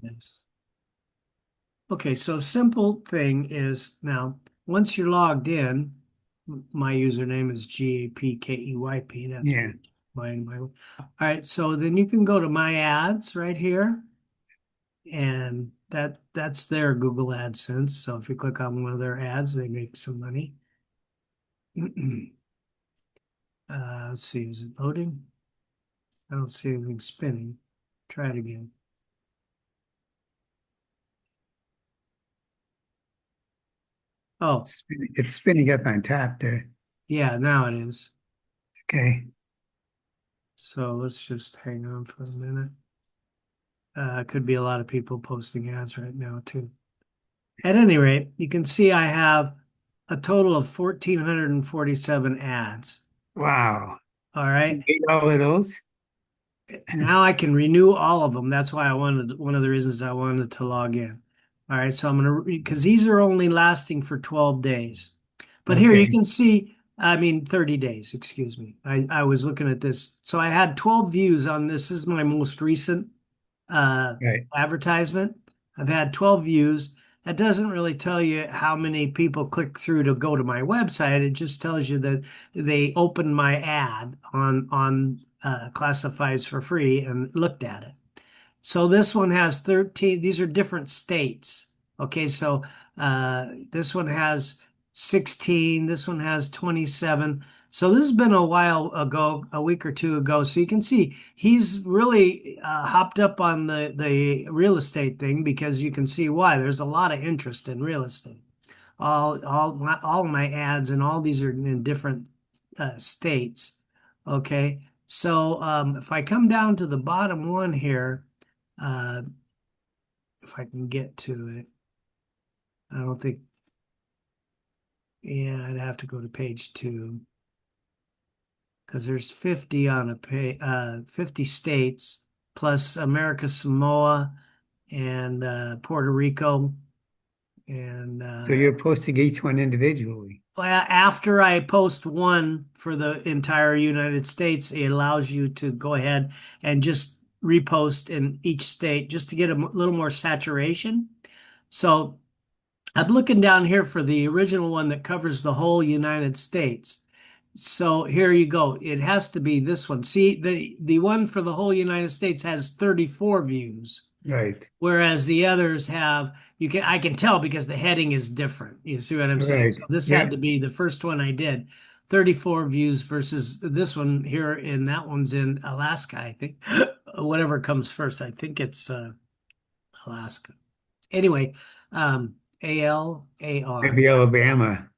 Yes. Okay, so simple thing is now once you're logged in, my username is GAPKEYP. That's Yeah. mine. All right, so then you can go to my ads right here, and that's their Google AdSense. So if you click on one of their ads, they make some money. Let's see, is it loading? I don't see anything spinning. Try it again. Oh, It's spinning up on top there. yeah, now it is. Okay. So let's just hang on for a minute. Could be a lot of people posting ads right now too. At any rate, you can see I have a total of 1,447 ads. Wow. All You right. ate all of those? Now I can renew all of them. That's why I wanted, one of the reasons I wanted to log in. All right. So I'm going to, because these are only lasting for 12 days. But here you Okay. can see, I mean, 30 days, excuse me. I was looking at this. So I had 12 views on this. This is my most recent uh, Right. advertisement. I've had 12 views. That doesn't really tell you how many people click through to go to my website. It just tells you that they opened my ad on classifieds for free and looked at it. So this one has 13. These are different states. Okay, so this one has 16. This one has 27. So this has been a while ago, a week or two ago. So you can see he's really hopped up on the real estate thing because you can see why. There's a lot of interest in real estate. All my ads and all these are in different states. Okay, so if I come down to the bottom one here. Uh, if I can get to it. I don't think, yeah, I'd have to go to page two because there's 50 on a page, 50 states plus America Samoa and Puerto Rico. And So you're posting each one individually. after I post one for the entire United States, it allows you to go ahead and just repost in each state just to get a little more saturation. So I'm looking down here for the original one that covers the whole United States. So here you go. It has to be this one. See, the one for the whole United States has 34 views, Right. whereas the others have I can tell because the heading is different. You see what I'm saying? Right. So this had to Yep. be the first one I did. 34 views versus this one here, and that one's in Alaska, I think. Whatever comes first. I think it's Alaska. Anyway, ALAR. Maybe Alabama.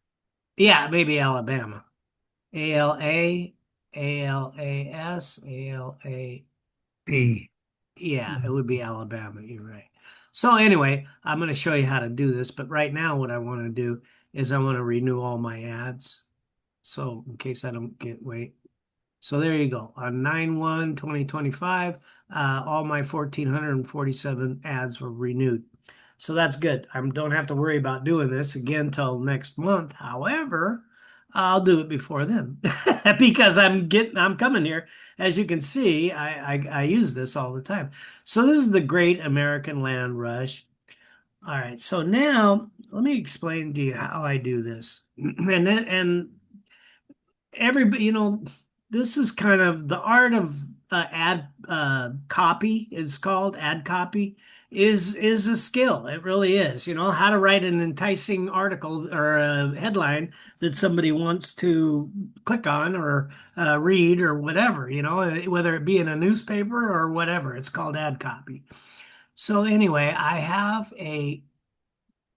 Yeah, maybe Alabama. ALA, ALAS, ALA. B. Yeah, it would be Alabama. You're right. So anyway, I'm going to show you how to do this. But right now, what I want to do is I want to renew all my ads. So in case I don't wait. So there you go. On 9/1/2025, all my 1,447 ads were renewed. So that's good. I don't have to worry about doing this again till next month. However, I'll do it before then because I'm coming here. As you can see, I use this all the time. So this is the Great American Land Rush. All right. So now let me explain to you how I do this. And everybody, this is kind of the art of ad copy is called ad copy is a skill. It really is. How to write an enticing article or a headline that somebody wants to click on or read or whatever, whether it be in a newspaper or whatever. It's called ad copy. So anyway, I have a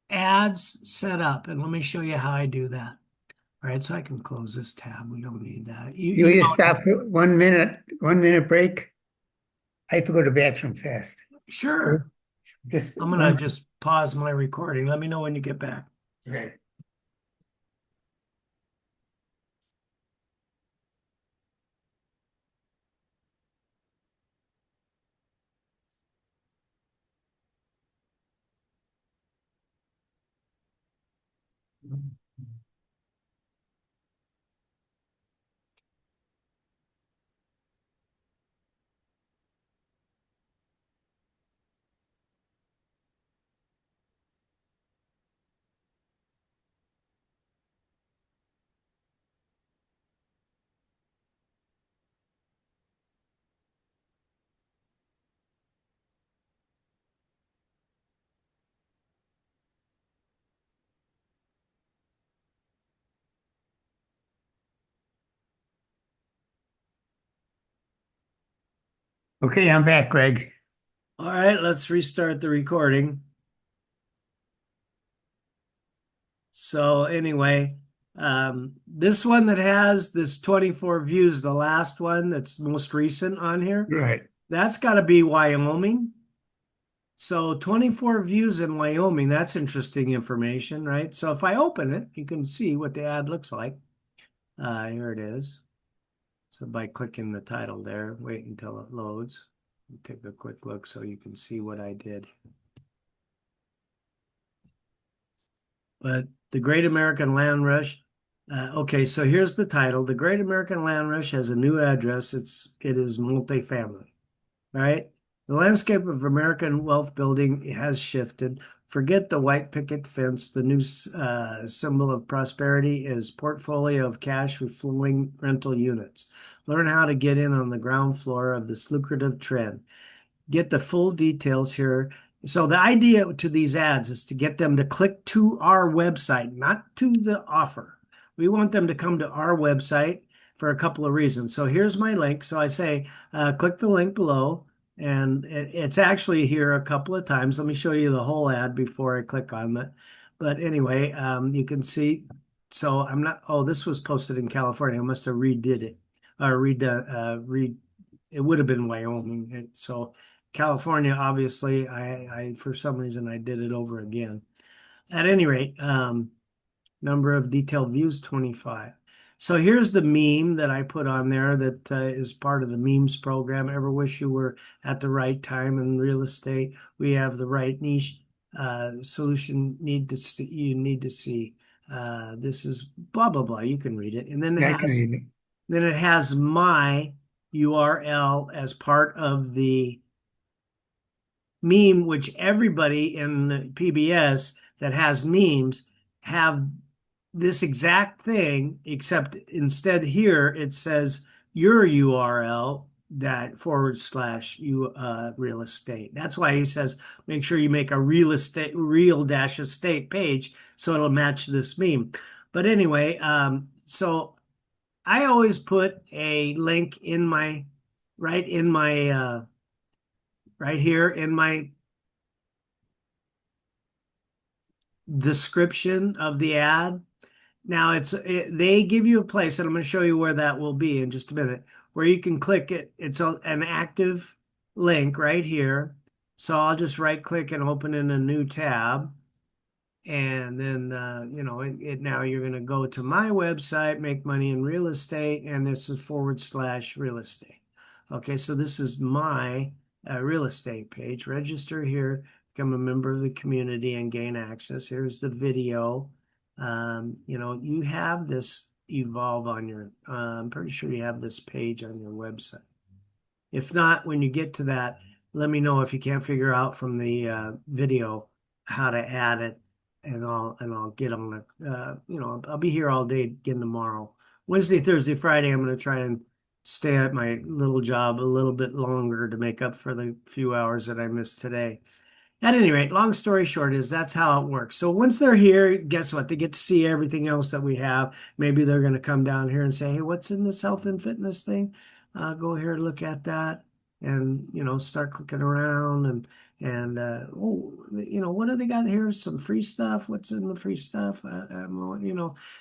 ads set up, and let me show you how I do that. All right, so I can close this tab. We don't need that. You You need to know, stop for 1 minute, 1 minute break. I have to go to the bathroom fast. So sure. just I'm gonna one. just pause my recording. Let me know when you get back. Okay. Okay, I'm back, Greg. All right, let's restart the recording. So anyway, this one that has this 24 views, the last one that's most recent on here, Right. that's got to be Wyoming. So 24 views in Wyoming, that's interesting information, right? So if I open it, you can see what the ad looks like. Here it is. So by clicking the title there, wait until it loads. Take a quick look so you can see what I did. But the Great American Land Rush. Okay, so here's the title. The Great American Land Rush has a new address. It is multifamily, right? The landscape of American wealth building has shifted. Forget the white picket fence. The new symbol of prosperity is portfolio of cash with flowing rental units. Learn how to get in on the ground floor of this lucrative trend. Get the full details here. So the idea to these ads is to get them to click to our website, not to the offer. We want them to come to our website for a couple of reasons. So here's my link. So I say, click the link below, and it's actually here a couple of times. Let me show you the whole ad before I click on it. But anyway, you can see. So I'm not. Oh, this was posted in California. I must have redid it or it would have been Wyoming. So California, obviously, I for some reason I did it over again. At any rate, number of detailed views 25. So here's the meme that I put on there that is part of the memes program. Ever wish you were at the right time in real estate? We have the right niche solution. You need to see. This is blah blah blah. You can read it, and Yeah, I can read it. then it has my URL as part of the meme, which everybody in PBS that has memes have this exact thing, except instead here it says your URL that / you real estate. That's why he says make sure you make a real dash estate page so it'll match this meme. But anyway, so I always put a link in my right here in my description of the ad. Now they give you a place, and I'm going to show you where that will be in just a minute, where you can click it. It's an active link right here. So I'll just right click and open in a new tab. And then, now you're going to go to my website, Make Money in Real Estate, and this is / real estate. Okay, so this is my real estate page. Register here, become a member of the community, and gain access. Here's the video. You have this evolve on your, I'm pretty sure you have this page on your website. If not, when you get to that, let me know if you can't figure out from the video how to add it, and I'll get on it. I'll be here all day again tomorrow. Wednesday, Thursday, Friday, I'm going to try and stay at my little job a little bit longer to make up for the few hours that I missed today. At any rate, long story short is that's how it works. So once they're here, guess what? They get to see everything else that we have. Maybe they're going to come down here and say, "Hey, what's in this health and fitness thing? Go here and look at that, and start clicking around what do they got here? Some free stuff. What's in the free stuff?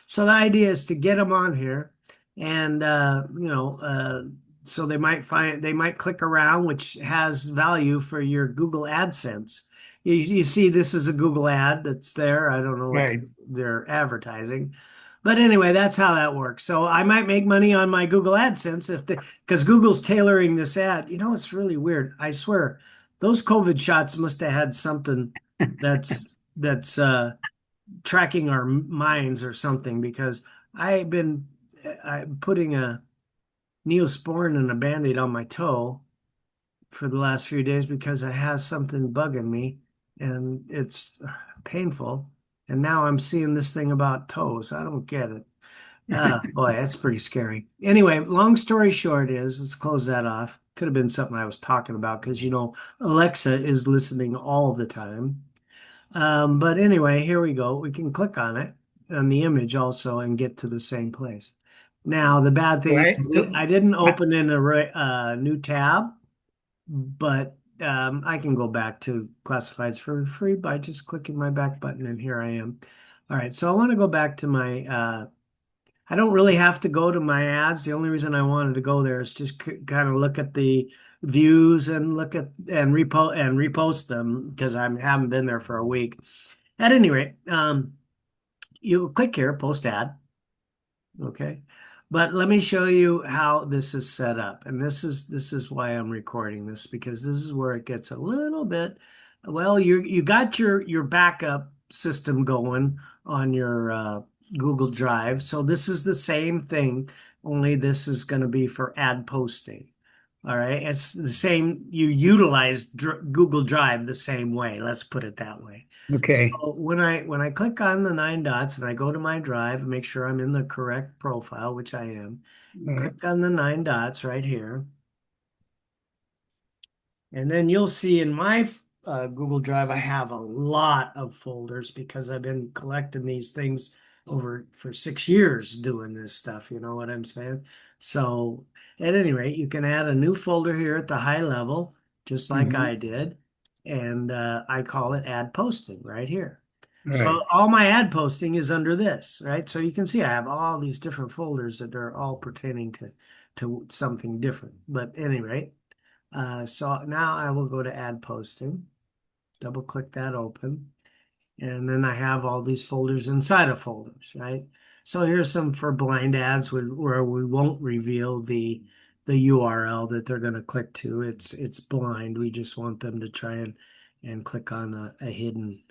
So the idea is to get them on here, and so they might click around, which has value for your Google AdSense. You see, this is a Google ad that's there. I don't know what Right. they're advertising. But anyway, that's how that works. So I might make money on my Google AdSense because Google's tailoring this ad. It's really weird. I swear, those COVID shots must have had something that's tracking our minds or something because I'm putting a Neosporin and a Band-Aid on my toe for the last few days because I have something bugging me and it's painful. And now I'm seeing this thing about toes. I don't get it. Boy, that's pretty scary. Anyway, long story short is, let's close that off. Could have been something I was talking about because, Alexa is listening all the time. But anyway, here we go. We can click on it on the image also and get to the same place. Now, the bad thing Right. is So, I didn't what? open in a new tab. but I can go back to classifieds for free by just clicking my back button, and here I am. All right, so I want to go back to my I don't really have to go to my ads. The only reason I wanted to go there is just kind of look at the views and look at and repost them because I haven't been there for a week. At any rate, you click here, post ad. Okay. But let me show you how this is set up. And this is why I'm recording this, because this is where it gets a little bit, well, you got your backup system going on your Google Drive. So this is the same thing, only this is going to be for ad posting. All right. It's the same. You utilize Google Drive the same way. Let's put it that way. So Okay. when I click on the nine dots and I go to my drive and make sure I'm in the correct profile, which I am, All right. click on the nine dots right here. And then you'll see in my Google Drive, I have a lot of folders because I've been collecting these things over for 6 years doing this stuff. You know what I'm saying? So at any rate, you can add a new folder here at the high level, just like Mhm. I did. And I call it ad posting right here. All So right. all my ad posting is under this, right? So you can see I have all these different folders that are all pertaining to something different. But anyway, so now I will go to add posting, double click that open, and then I have all these folders inside of folders, right? So here's some for blind ads where we won't reveal the URL that they're going to click to. It's blind. We just want them to try and click on a hidden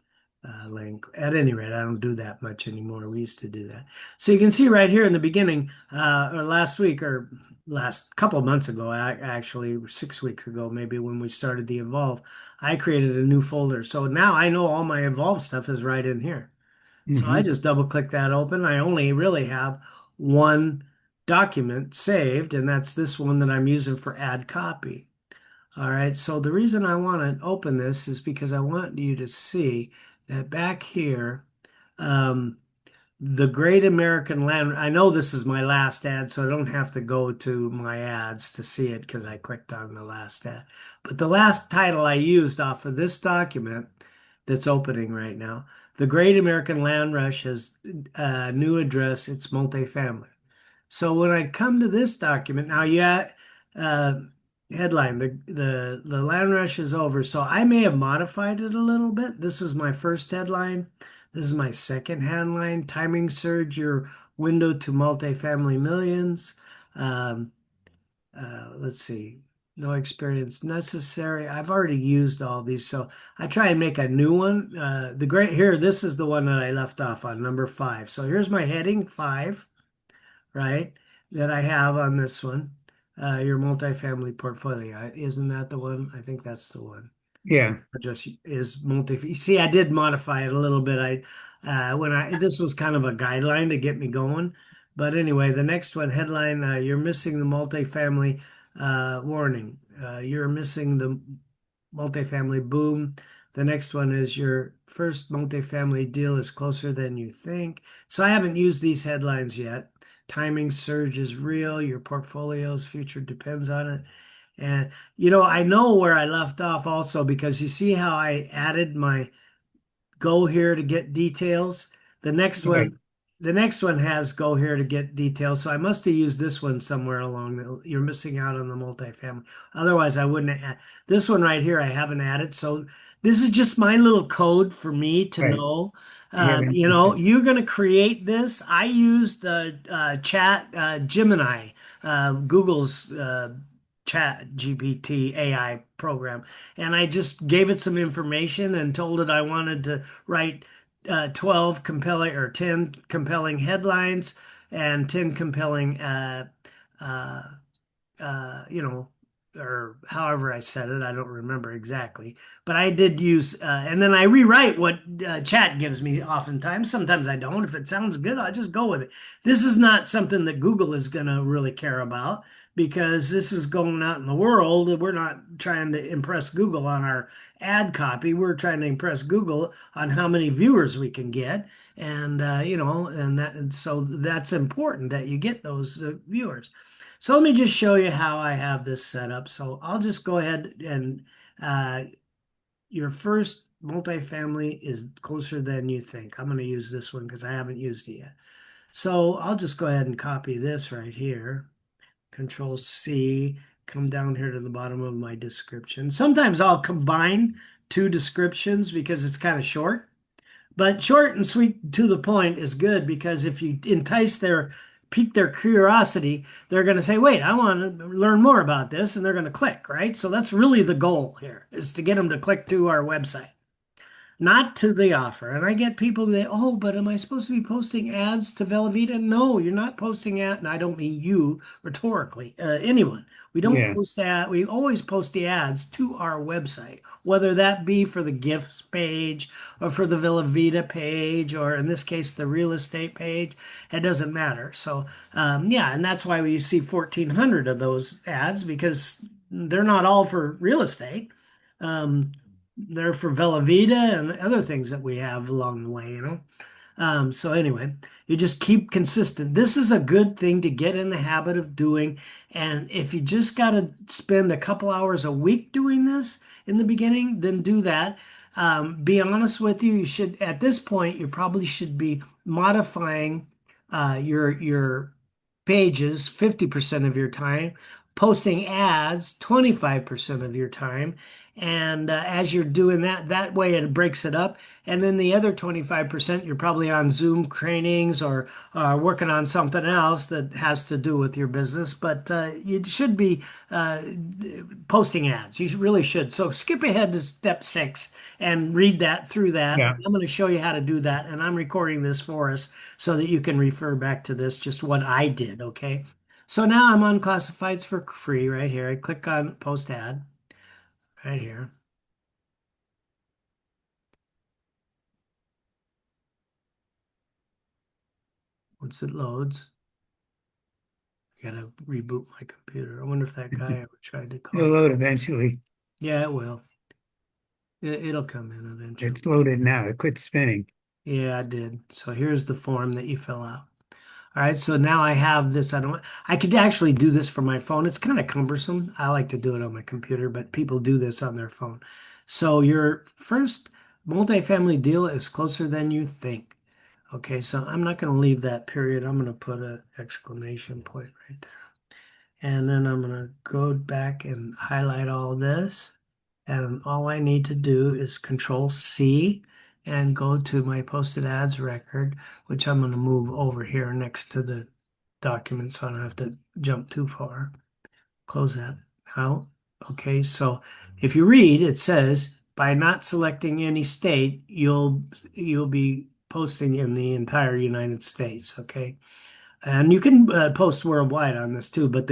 link. At any rate, I don't do that much anymore. We used to do that. So you can see right here in the beginning, or last week, or last couple of months ago, actually 6 weeks ago, maybe when we started the Evolve, I created a new folder. So now I know all my Evolve stuff is right in here. So I Hmm. just double click that open. I only really have one document saved, and that's this one that I'm using for add copy. All right. So the reason I want to open this is because I want you to see that back here, um, the Great American Land. I know this is my last ad, so I don't have to go to my ads to see it because I clicked on the last ad. But the last title I used off of this document that's opening right now, the Great American Land Rush has a new address. It's multifamily. So when I come to this document now, yeah, uh, headline the land rush is over. So I may have modified it a little bit. This is my first headline. This is my second headline. Timing surge your window to multifamily millions. Um, let's see. No experience necessary. I've already used all these, so I try and make a new one. The great here, this is the one that I left off on, number 5. So here's my heading 5, right, that I have on this one. Your multifamily portfolio. Isn't that the one? I think that's the one. Yeah. Just is multi. See, I did modify it a little bit. When I this was kind of a guideline to get me going. But anyway, the next one, headline, you're missing the multifamily warning. You're missing the multifamily boom. The next one is your first multifamily deal is closer than you think. So I haven't used these headlines yet. Timing surge is real. Your portfolio's future depends on it. And I know where I left off also because you see how I added my go here to get details. The next Right. one, the next one has go here to get details. So I must have used this one somewhere along. You're missing out on the multifamily. Otherwise, I wouldn't have. This one right here, I haven't added. So this is just my little code for me to Right. know. You haven't. Okay. You're going to create this. I used the chat Gemini, Google's chat GPT AI program. And I just gave it some information and told it I wanted to write 12 compelling or 10 compelling headlines and 10 compelling, uh, or however I said it. I don't remember exactly. But I did use, and then I rewrite what chat gives me oftentimes. Sometimes I don't. If it sounds good, I'll just go with it. This is not something that Google is going to really care about because this is going out in the world. We're not trying to impress Google on our ad copy. We're trying to impress Google on how many viewers we can get. And so that's important that you get those viewers. So let me just show you how I have this set up. So I'll just go ahead and uh, your first multifamily is closer than you think. I'm going to use this one because I haven't used it yet. So I'll just go ahead and copy this right here. Control C, come down here to the bottom of my description. Sometimes I'll combine two descriptions because it's kind of short. But short and sweet to the point is good because if you pique their curiosity, they're going to say, wait, I want to learn more about this, and they're going to click, right? So that's really the goal here is to get them to click to our website, not to the offer. And I get people that, oh, but am I supposed to be posting ads to Velveeta? No, you're not posting ad. And I don't mean you rhetorically, anyone. We don't Yeah. post ad. We always post the ads to our website, whether that be for the gifts page or for the Velveeta page, or in this case, the real estate page. It doesn't matter. So, yeah, and that's why we see 1,400 of those ads because they're not all for real estate. Um, they're for Velveeta and other things that we have along the way, you know. So anyway, you just keep consistent. This is a good thing to get in the habit of doing. And if you just got to spend a couple hours a week doing this in the beginning, then do that. Be honest with you, you should at this point you probably should be modifying your pages 50% of your time, posting ads 25% of your time. And as you're doing that, that way it breaks it up. And then the other 25%, you're probably on Zoom trainings or working on something else that has to do with your business. But you should be uh, posting ads. You really should. So skip ahead to step 6 and read that through that. And Yeah. I'm going to show you how to do that. And I'm recording this for us so that you can refer back to this, just what I did. Okay. So now I'm on classifieds for free right here. I click on post ad right here. Once it loads, I gotta reboot my computer. I wonder if that guy ever tried to It'll call. load eventually. Yeah, it will. It'll come in eventually. It's loaded now. It quit spinning. Yeah, I did. So here's the form that you fill out. All right, so now I have this. I could actually do this from my phone. It's kind of cumbersome. I like to do it on my computer, but people do this on their phone. So your first multifamily deal is closer than you think. Okay, so I'm not going to leave that period. I'm going to put an exclamation point right there. And then I'm going to go back and highlight all this. And all I need to do is Control C and go to my posted ads record, which I'm going to move over here next to the document so I don't have to jump too far. Close that out. Okay, so if you read, it says by not selecting any state, you'll be posting in the entire United States. Okay. And you can post worldwide on this too, but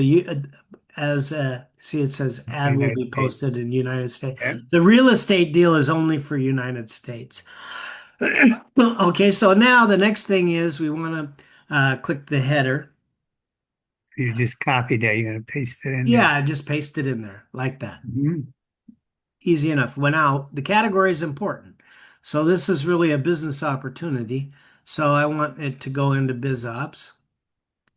as see it says ad will United be States. posted in United States. Yeah. The real estate deal is only for United States. Okay, so now the next thing is we want to click the header. You just copied that. You're going to paste it in Yeah, there. I just paste it in there like that. Mhm. Easy enough. Well, now the category is important. So this is really a business opportunity. So I want it to go into biz ops.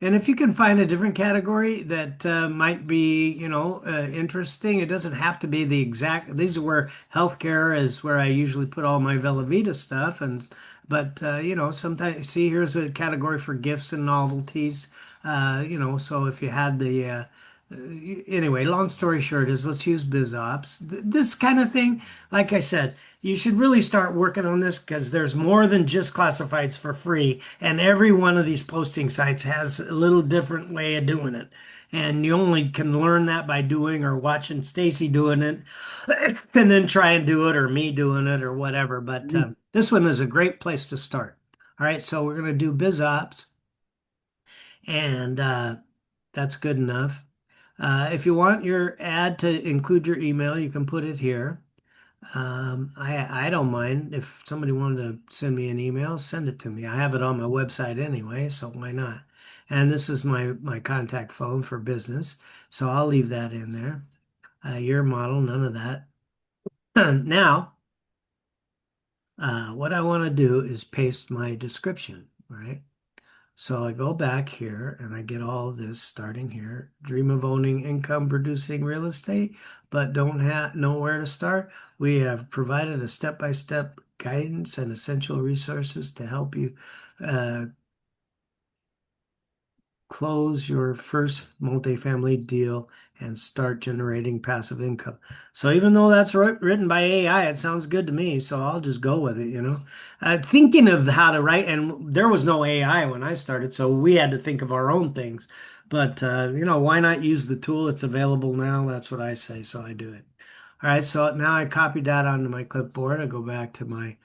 And if you can find a different category that might be, interesting, it doesn't have to be the exact. These are where healthcare is where I usually put all my Velveeta stuff, but sometimes see here's a category for gifts and novelties. So if you had anyway, long story short is let's use BizOps. This kind of thing, like I said, you should really start working on this because there's more than just classifieds for free. And every one of these posting sites has a little different way of doing it. And you only can learn that by doing or watching Stacy doing it and then try and do it or me doing it or whatever. But Mhm. this one is a great place to start. All right, so we're going to do BizOps and that's good enough. If you want your ad to include your email, you can put it here. I don't mind if somebody wanted to send me an email, send it to me. I have it on my website anyway, so why not? And this is my contact phone for business, so I'll leave that in there. Your model, none of that. Now, what I want to do is paste my description, right? So I go back here and I get all of this starting here. Dream of owning income producing real estate, but don't know where to start. We have provided a step-by-step guidance and essential resources to help you uh, close your first multifamily deal and start generating passive income. So even though that's written by AI, it sounds good to me. So I'll just go with it, you know. Thinking of how to write, and there was no AI when I started, so we had to think of our own things. But you know, why not use the tool? It's available now. That's what I say, so I do it. All right, so now I copied that onto my clipboard. I go back to my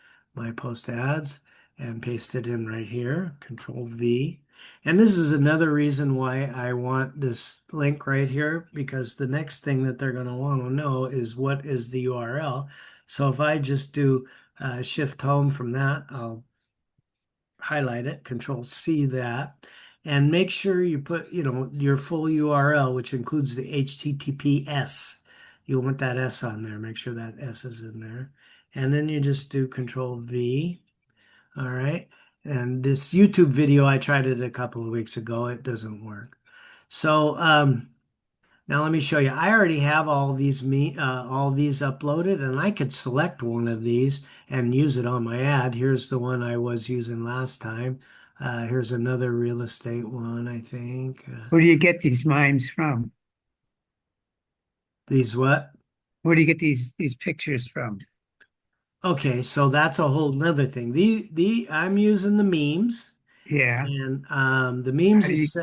post ads and paste it in right here. Control V. And this is another reason why I want this link right here, because the next thing that they're going to want to know is what is the URL. So if I just do shift home from that, I'll highlight it, control C that, and make sure you put, you know, your full URL, which includes the HTTPS. You want that S on there. Make sure that S is in there. And then you just do control V. All right. And this YouTube video, I tried it a couple of weeks ago. It doesn't work. So now let me show you. I already have all these uploaded, and I could select one of these and use it on my ad. Here's the one I was using last time. Here's another real estate one, I think. Where do you get these mimes from? These what? Where do you get these pictures from? Okay, so that's a whole nother thing. The I'm using the memes. Yeah. And the How memes do you is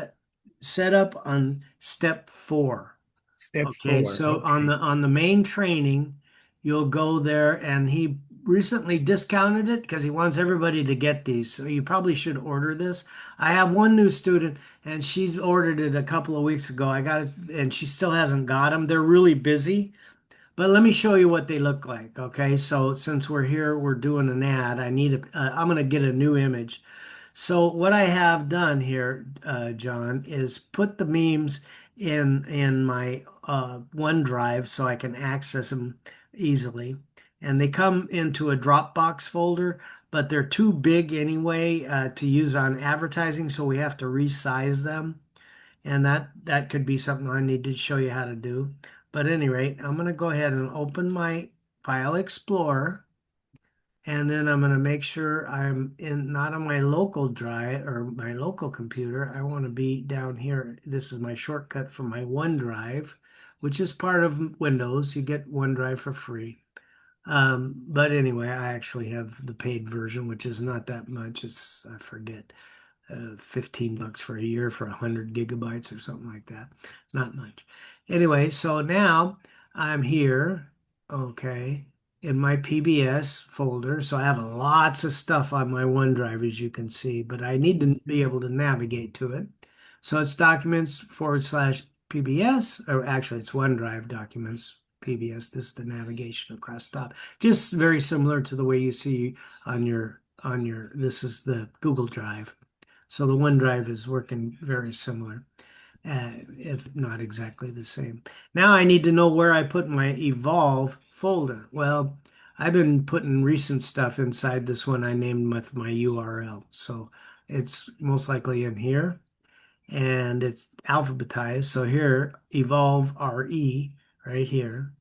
set up on step 4. step Okay, four? so on Okay. the main training, you'll go there, and he recently discounted it because he wants everybody to get these. So you probably should order this. I have one new student, and she's ordered it a couple of weeks ago. I got it, and she still hasn't got them. They're really busy. But let me show you what they look like. Okay, so since we're here, we're doing an ad. I'm going to get a new image. So what I have done here, John, is put the memes in my OneDrive so I can access them easily. And they come into a Dropbox folder, but they're too big anyway to use on advertising, so we have to resize them. And that could be something I need to show you how to do. But at any rate, I'm going to go ahead and open my File Explorer. And then I'm going to make sure I'm in not on my local drive or my local computer. I want to be down here. This is my shortcut for my OneDrive, which is part of Windows. You get OneDrive for free. But anyway, I actually have the paid version, which is not that much. I forget, $15 for a year for 100 gigabytes or something like that. Not much. Anyway, so now I'm here, okay, in my PBS folder. So I have lots of stuff on my OneDrive, as you can see, but I need to be able to navigate to it. So it's documents forward slash PBS, or actually it's OneDrive documents PBS. This is the navigation across top. Just very similar to the way you see this is the Google Drive. So the OneDrive is working very similar, if not exactly the same. Now I need to know where I put my Evolve folder. Well, I've been putting recent stuff inside this one I named with my URL. So it's most likely in here, and it's alphabetized. So here, Evolve RE right here,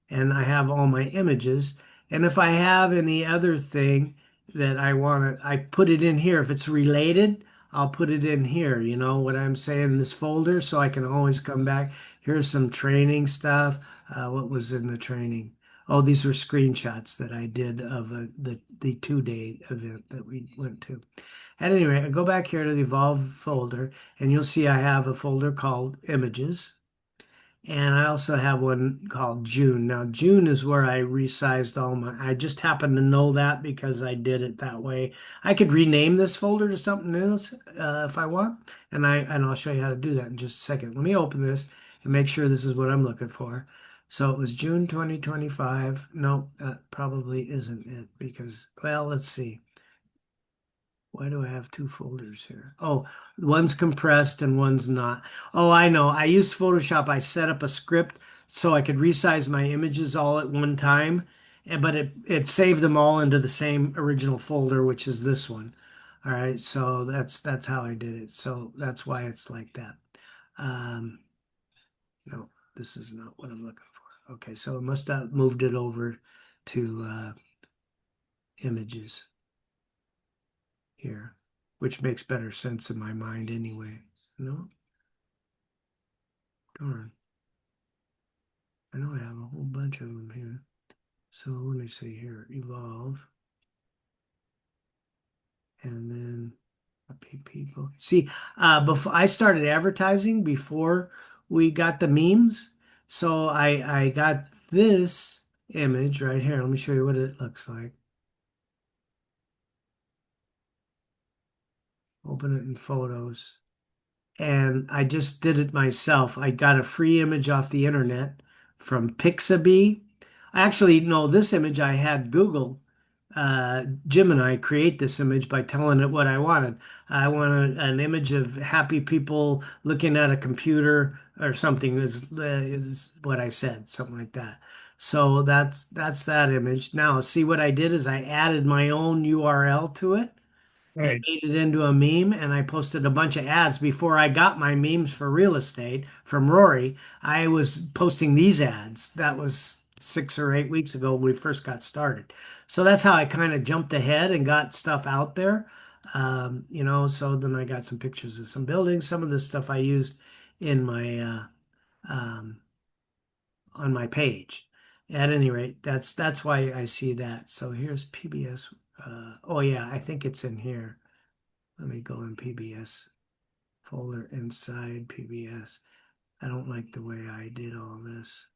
and I have all my images. And if I have any other thing that I want to, I put it in here. If it's related, I'll put it in here. You know what I'm saying, in this folder, so I can always come back. Here's some training stuff. What was in the training? Oh, these were screenshots that I did of the 2-day event that we went to. At any rate, I go back here to the Evolve folder, and you'll see I have a folder called Images. And I also have one called June. Now, June is where I resized all my, I just happen to know that because I did it that way. I could rename this folder to something else if I want, and I'll show you how to do that in just a second. Let me open this and make sure this is what I'm looking for. So it was June 2025. No, that probably isn't it because, well, let's see. Why do I have two folders here? Oh, one's compressed and one's not. Oh, I know. I used Photoshop. I set up a script so I could resize my images all at one time, but it saved them all into the same original folder, which is this one. All right, so that's how I did it. So that's why it's like that. Um, no, this is not what I'm looking for. Okay, so I must have moved it over to images here, which makes better sense in my mind anyway. No, darn. I know I have a whole bunch of them here. So let me see here, evolve, and then people. See, before I started advertising before we got the memes, so I got this image right here. Let me show you what it looks like. Open it in photos. And I just did it myself. I got a free image off the internet from Pixabay. Actually, no, this image I had Google Gemini create this image by telling it what I wanted. I wanted an image of happy people looking at a computer or something is what I said, something like that. So that's that image. Now, see what I did is I added my own URL to it and Right. made it into a meme, and I posted a bunch of ads before I got my memes for real estate from Rory. I was posting these ads. That was 6 or 8 weeks ago when we first got started. So that's how I kind of jumped ahead and got stuff out there. So then I got some pictures of some buildings. Some of this stuff I used in my um, on my page. At any rate, that's why I see that. So here's PBS. Oh yeah, I think it's in here. Let me go in PBS folder inside PBS. I don't like the way I did all this.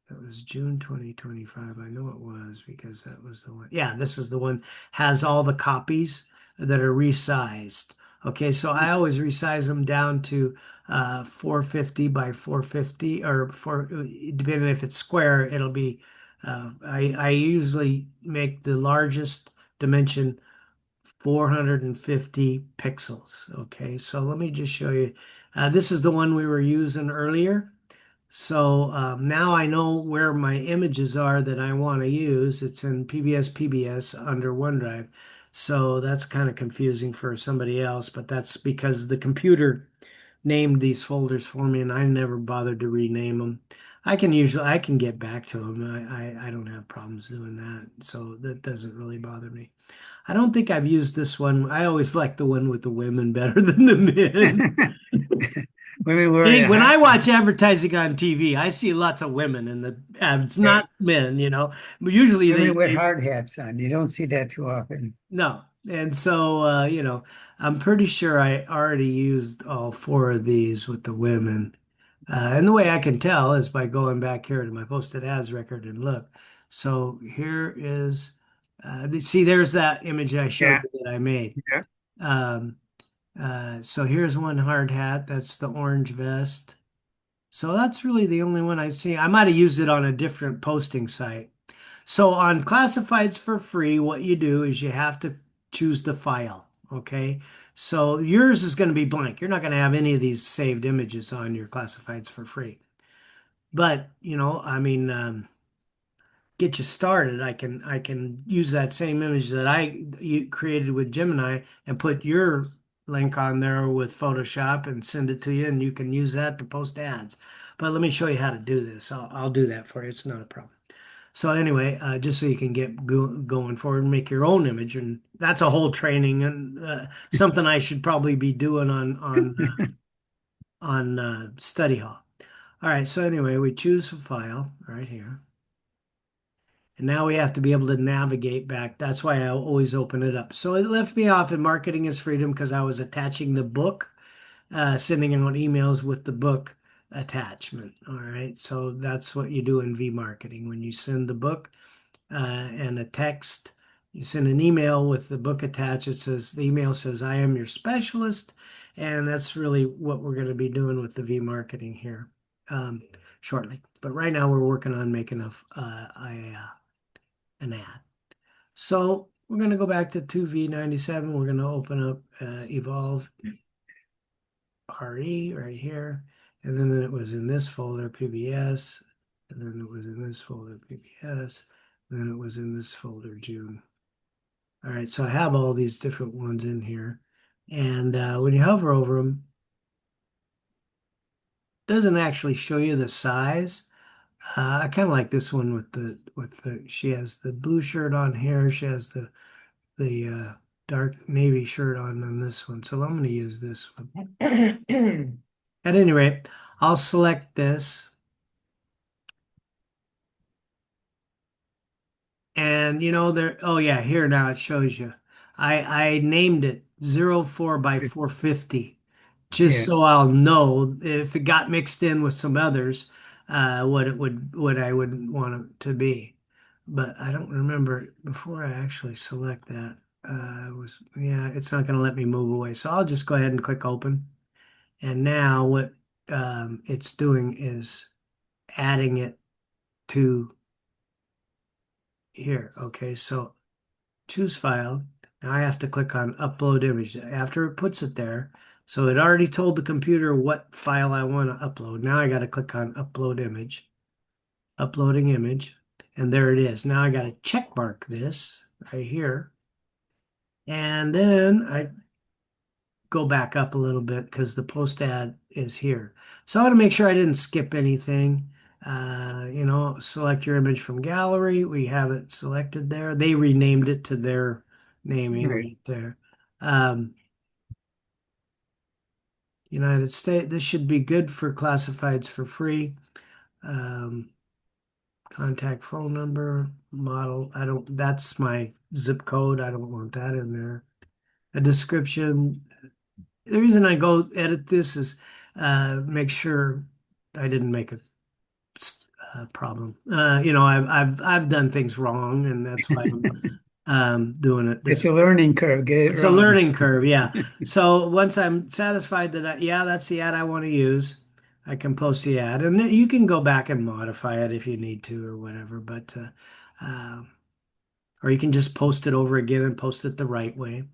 That was June 2025. I know it was because that was the one. Yeah, this is the one has all the copies that are resized. Okay, so I always resize them down to 450 by 450 or four, depending if it's square, it'll be I usually make the largest dimension 450 pixels. Okay, so let me just show you. This is the one we were using earlier. So now I know where my images are that I want to use. It's in PBS under OneDrive. So that's kind of confusing for somebody else, but that's because the computer named these folders for me and I never bothered to rename them. I can get back to them. I don't have problems doing that. So that doesn't really bother me. I don't think I've used this one. I always like the one with the women better than the men. Women wearing Hey, a when hot, I watch advertising on TV, I see lots of women in the ads, right. not men. But usually Women with they hard hats on. You don't see that too often. no. And so, I'm pretty sure I already used all four of these with the women. And the way I can tell is by going back here to my posted ads record and look. So here is, see, there's that image I showed Yeah. you that I made. Yeah. Um, so here's one hard hat. That's the orange vest. So that's really the only one I see. I might have used it on a different posting site. So on classifieds for free, what you do is you have to choose the file. Okay. So yours is going to be blank. You're not going to have any of these saved images on your classifieds for free. But, get you started, I can use that same image that you created with Gemini and put your link on there with Photoshop and send it to you, and you can use that to post ads. But let me show you how to do this. I'll do that for you. It's not a problem. So anyway, just so you can get going forward and make your own image, and that's a whole training and something I should probably be doing on Study Hall. All right. So anyway, we choose a file right here. And now we have to be able to navigate back. That's why I always open it up. So it left me off in Marketing is Freedom because I was attaching the book, sending out emails with the book attachment. All right. So that's what you do in V marketing. When you send the book and a text, you send an email with the book attached. The email says, I am your specialist. And that's really what we're going to be doing with the V marketing here shortly. But right now we're working on making an ad. So we're going to go back to 2V97. We're going to open up Evolve RE right here. And then it was in this folder, PBS. And then it was in this folder, PBS. And then it was in this folder, June. All right, so I have all these different ones in here. And when you hover over them, it doesn't actually show you the size. I kind of like this one with the she has the blue shirt on here. She has the dark navy shirt on this one. So I'm going to use this one. At any rate, I'll select this. And there, oh yeah, here now it shows you. I named it 04 by 450 just Yeah, so I'll know if it got mixed in with some others, what I would want it to be. But I don't remember before I actually select that. Yeah, it's not going to let me move away. So I'll just go ahead and click open. And now what it's doing is adding it to here. Okay, so choose file. Now I have to click on upload image after it puts it there. So it already told the computer what file I want to upload. Now I got to click on upload image, uploading image, and there it is. Now I got to check mark this right here. And then I go back up a little bit because the post ad is here. So I want to make sure I didn't skip anything. Select your image from gallery. We have it selected there. They renamed it to their naming right. right there. Um, United States. This should be good for classifieds for free. Um, Contact phone number, model. That's my zip code. I don't want that in there. A description. The reason I go edit this is make sure I didn't make a problem. I've done things wrong, and that's why I'm doing it It's this a way. learning curve. Get it It's a wrong. learning curve, yeah. So once I'm satisfied that yeah, that's the ad I want to use, I can post the ad, and then you can go back and modify it if you need to or whatever. But or you can just post it over again and post it the right way.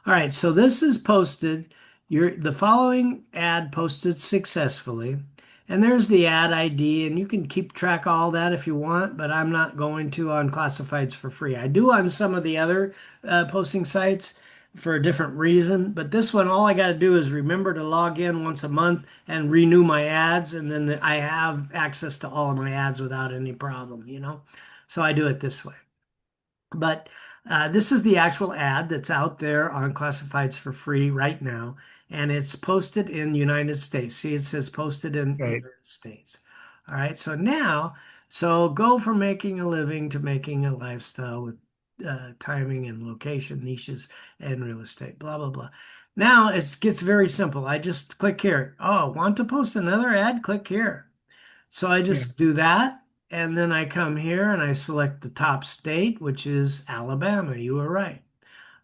All right, so this is posted. The following ad posted successfully. And there's the ad ID, and you can keep track of all that if you want, but I'm not going to on classifieds for free. I do on some of the other posting sites for a different reason, but this one, all I got to do is remember to log in once a month and renew my ads, and then I have access to all of my ads without any problem. So I do it this way. But this is the actual ad that's out there on classifieds for free right now, and it's posted in United States. See, it says posted in Right, United States. All right, so go from making a living to making a lifestyle with timing and location, niches, and real estate, blah, blah, blah. Now it gets very simple. I just click here. Oh, want to post another ad? Click here. So I yeah, just do that. And then I come here and I select the top state, which is Alabama. You were right.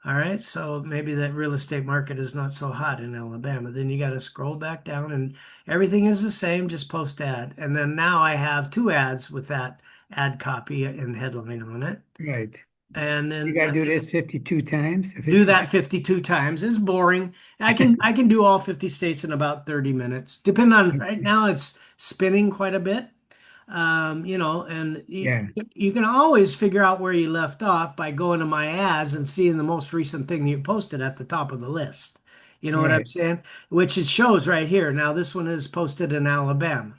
All right. So maybe that real estate market is not so hot in Alabama. Then you got to scroll back down and everything is the same, just post ad. And then now I have two ads with that ad copy and headline on it. right. And You then got to I do just this 52 times or do 52. that 52 times. It's boring. I can do all 50 states in about 30 minutes. Depending on right now, it's spinning quite a bit. And Yeah, you can always figure out where you left off by going to my ads and seeing the most recent thing you posted at the top of the list. You know what I'm right, saying? Which it shows right here. Now, this one is posted in Alabama.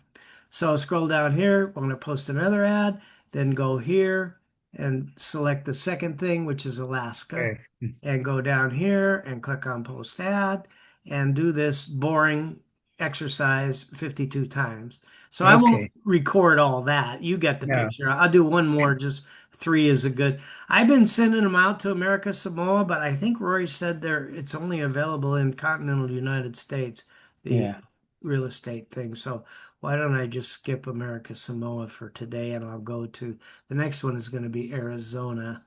So scroll down here, want to post another ad, then go here and select the second thing, which is Alaska, right. and go down here and click on post ad and do this boring exercise 52 times. So I won't Okay. record all that. You get the No. picture. I'll do one more, just three is a good. I've been sending them out to America Samoa, but I think Rory said it's only available in continental United States, the Yeah. real estate thing. So why don't I just skip America Samoa for today and I'll go to the next one is going to be Arizona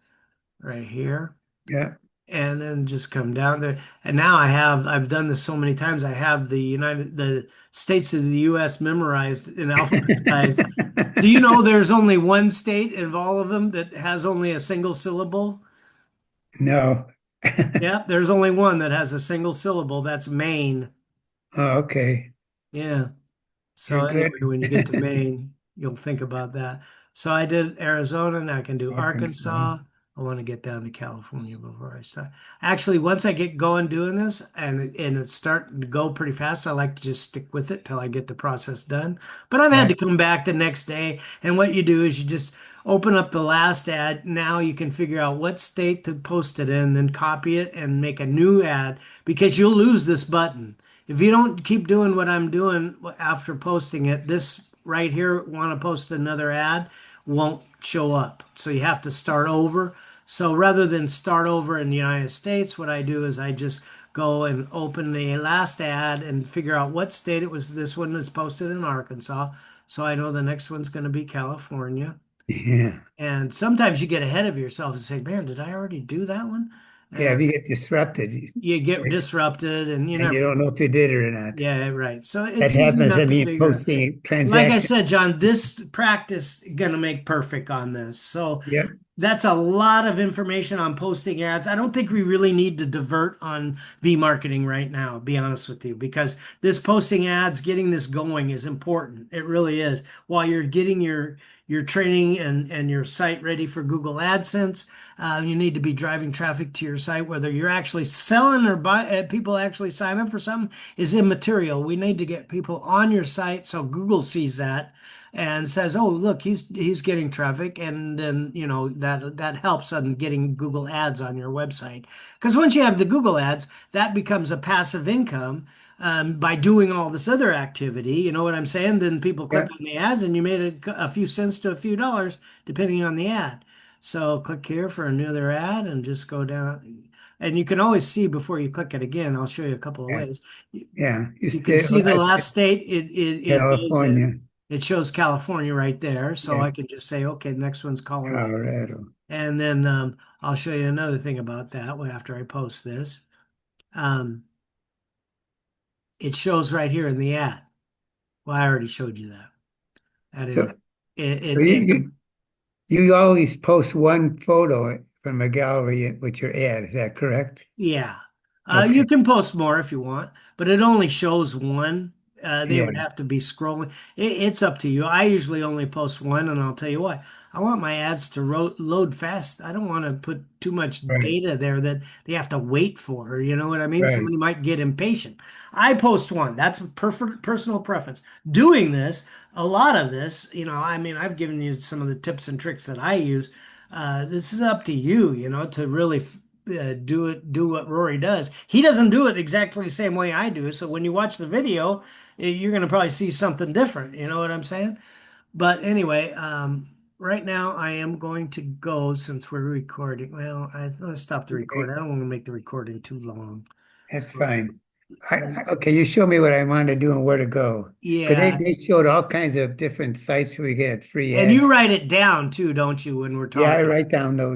right here Yeah. and then just come down there. And now I've done this so many times. I have the states of the US memorized and alphabetized. Do you know there's only one state of all of them that has only a single syllable? No. Yeah, there's only one that has a single syllable. That's Maine. Oh, okay. Yeah. Very So good. anyway, when you get to Maine, you'll think about that. So I did Arizona, and I can do Arkansas. Arkansas. I want to get down to California before I start. Actually, once I get going doing this and it's starting to go pretty fast, I like to just stick with it till I get the process done. But I've had to Right. come back the next day, and what you do is you just open up the last ad. Now you can figure out what state to post it in, then copy it and make a new ad because you'll lose this button. If you don't keep doing what I'm doing after posting it, this right here, want to post another ad, won't show up. So you have to start over. So rather than start over in the United States, what I do is I just go and open the last ad and figure out what state it was. This one is posted in Arkansas. So I know the next one's going to be California. Yeah. And sometimes you get ahead of yourself and say, man, did I already do that one? Yeah, if And you get disrupted you get disrupted and you and you never don't know if you did it or not. yeah, right. So That it's easy happens enough when to you're figure out. posting a Like I transaction. said, John, this practice gonna make perfect on this. So Yep. that's a lot of information on posting ads. I don't think we really need to divert on V-marketing right now, be honest with you, because this posting ads, getting this going is important. It really is. While you're getting your training and your site ready for Google AdSense, you need to be driving traffic to your site, whether you're actually selling or people actually sign up for something is immaterial. We need to get people on your site so Google sees that and says, "Oh, look, he's getting traffic," and then that helps on getting Google Ads on your website. Because once you have the Google Ads, that becomes a passive income by doing all this other activity. You know what I'm saying? Then people click Yep. on the ads, and you made a few cents to a few dollars depending on the ad. So click here for another ad, and just go down. And you can always see before you click it again. I'll show you a couple of Yeah. ways. Yeah. You You can stay see the like last state. California, It shows California right there. So yeah, I can just say, okay, next one's Colorado. Colorado. And then I'll show you another thing about that after I post this. Um, it shows right here in the ad. Well, I already showed you that. That So, is it. so It, it you always post one photo from a gallery with your ad. Is that correct? Yeah. You Okay. can post more if you want, but it only shows one. They Yeah. would have to be scrolling. It's up to you. I usually only post one, and I'll tell you why. I want my ads to load fast. I don't want to put too much Right. data there that they have to wait for. You know what I mean? Right. Somebody might get impatient. I post one. That's a personal preference. Doing this, a lot of this, I mean, I've given you some of the tips and tricks that I use. This is up to you, to really do what Rory does. He doesn't do it exactly the same way I do. So when you watch the video, you're going to probably see something different. You know what I'm saying? But anyway, right now I am going to go since we're recording. Well, let's stop the record. Okay. I don't want to make the recording too long. That's So, fine. Okay, you show me what I want to do and where to go. Because yeah. they showed all kinds of different sites where we get free And ads. you write it down too, don't you, when we're Yeah, I talking? write down those.